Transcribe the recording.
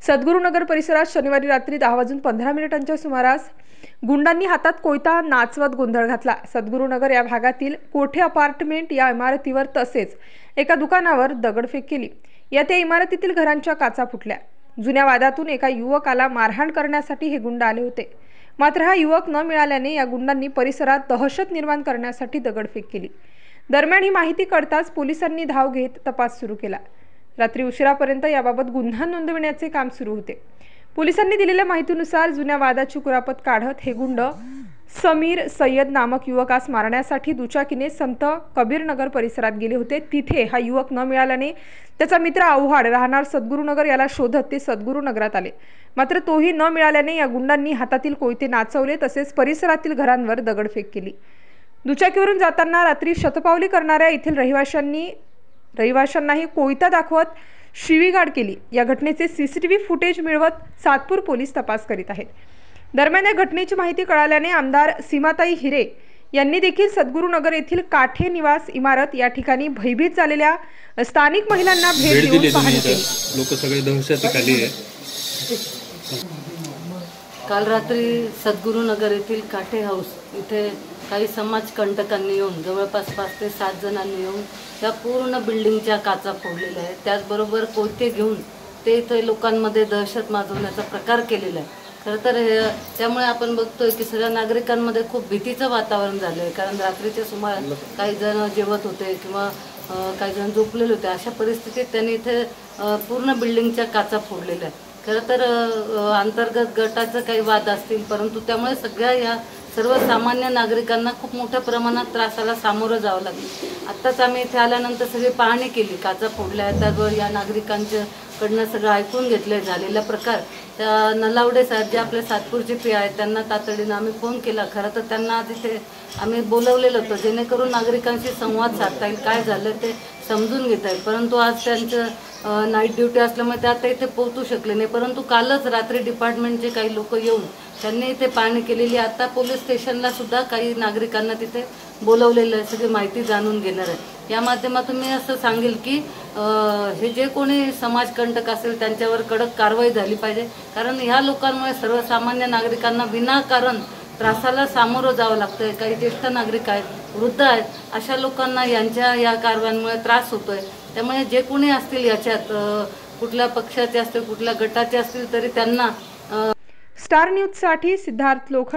सद्गुरुनगर परिसरात शनिवारी रात्री 10:15 सुमारास गुंडांनी हातात कोयता नाचवत गोंधळ घातला। सद्गुरुनगर या भागातील कोठे अपार्टमेंट या इमारतीवर तसेच एका दुकानावर दगडफेक केली। यात या इमारतीतील घरांच्या काचा फुटल्या। जुन्या वादातून एका युवकाला मारहाण करण्यासाठी हे गुंड आले होते। मात्र हा युवक न मिळाल्याने या गुंडांनी परिसरात दहशत निर्माण करण्यासाठी दगडफेक केली। दरम्यान ही माहिती कळताच पोलिसांनी धाव घेत तपास सुरू केला। रात्री उशिरापर्यंत याबाबत गुन्हा नोंदविण्याचे काम सुरू होते। पोलिसांनी दिलेल्या माहितीनुसार जुन्या वादाची कुरापत काढत हे गुंड समीर सय्यद नामक युवकास मारण्यासाठी दुचाकीने संत कबीरनगर परिसरात गेले होते। तिथे हा युवक न मिळाल्याने त्याचा मित्र आव्हाड राहणार सद्गुरुनगर याला शोधत ते सद्गुरुनगरात आले। मात्र तोही न मिळाल्याने या गुंडांनी हातातील कोयते नाचवले तसेच परिसरातील घरांवर दगडफेक केली। दुचाकीवरून जाताना रात्री शतपावली करणाऱ्या येथील रहिवाशांनाही कोयता दाखवत शिवीगाळ केली। या घटनेचे सीसीटीव्ही फुटेज मिळवत सातपूर पोलीस तपास करीत आहेत। दरम्यान या घटनेची माहिती कळाल्याने आमदार सीमाताई हिरे यांनी देखील सद्गुरुनगर येथील काठे निवास इमारत या ठिकाणी भयभीत झालेल्या स्थानिक महिलांना भेट देऊन पाहणी केली। लोक सगळे दहशतीखाली आहे। काल रात्री सद्गुरुनगर येथील काठे हाऊस इथे काही समाजकंटकांनी येऊन जवळपास 5 ते 7 जणांनी येऊन त्या पूर्ण बिल्डिंगच्या काचा फोडलेल्या आहेत। त्याचबरोबर कोयते घेऊन ते इथे लोकांमध्ये दहशत माजवण्याचा प्रकार केलेला आहे। खरं तर त्यामुळे आपण बघतोय की सगळ्या नागरिकांमध्ये खूप भीतीचं वातावरण झालं आहे। कारण रात्रीच्या सुमारास काही जण जेवत होते किंवा काही जण झोपलेले होते। अशा परिस्थितीत त्यांनी इथे पूर्ण बिल्डिंगच्या काचा फोडलेल्या आहेत। खरं तर अंतर्गत गटाचं काही वाद असतील, परंतु त्यामुळे सगळ्या या सर्वसामान्य नागरिकांना खूप मोठ्या प्रमाणात त्रासाला सामोरं जावं लागलं। आत्ताच आम्ही इथे आल्यानंतर सगळी पाहणी केली, काचा फोडल्या आहेत, त्यावर या नागरिकांच्याकडनं सगळं ऐकून घेतलं झालेला प्रकार। त्या नलावडे साहेब जे आपले सातपूरचे पी आहेत त्यांना तातडीनं आम्ही फोन केला। खरं तर त्यांना आज इथे आम्ही बोलवलेलं होतं जेणेकरून नागरिकांशी संवाद साधता येईल, काय झालं ते समजून घेता येईल। परंतु आज त्यांचं नाईट ड्युटी असल्यामुळे ते आता इथे पोहोचू शकले नाही। परंतु कालच रात्री डिपार्टमेंटचे काही लोक येऊन त्यांनी इथे पाहणी केलेली। आता पोलीस स्टेशनला सुद्धा काही नागरिकांना तिथे बोलवलेलं आहे, सगळी माहिती जाणून घेणार आहे। या माध्यमातून मी असं सांगेल की हे जे कोणी समाजकंटक असेल त्यांच्यावर कडक कारवाई झाली पाहिजे। कारण ह्या लोकांमुळे सर्वसामान्य नागरिकांना विनाकारण त्रासाला सामोरं जावं लागतंय। काही ज्येष्ठ नागरिक आहेत, वृद्ध आहेत, अशा लोकांना यांच्या या कारवायांमुळे त्रास होतोय। त्यामुळे जे कोणी असतील याच्यात कुठल्या पक्षाचे असतील, कुठल्या गटाचे असतील, तरी त्यांना स्टार न्यूज साठी सिद्धार्थ लोखंडे।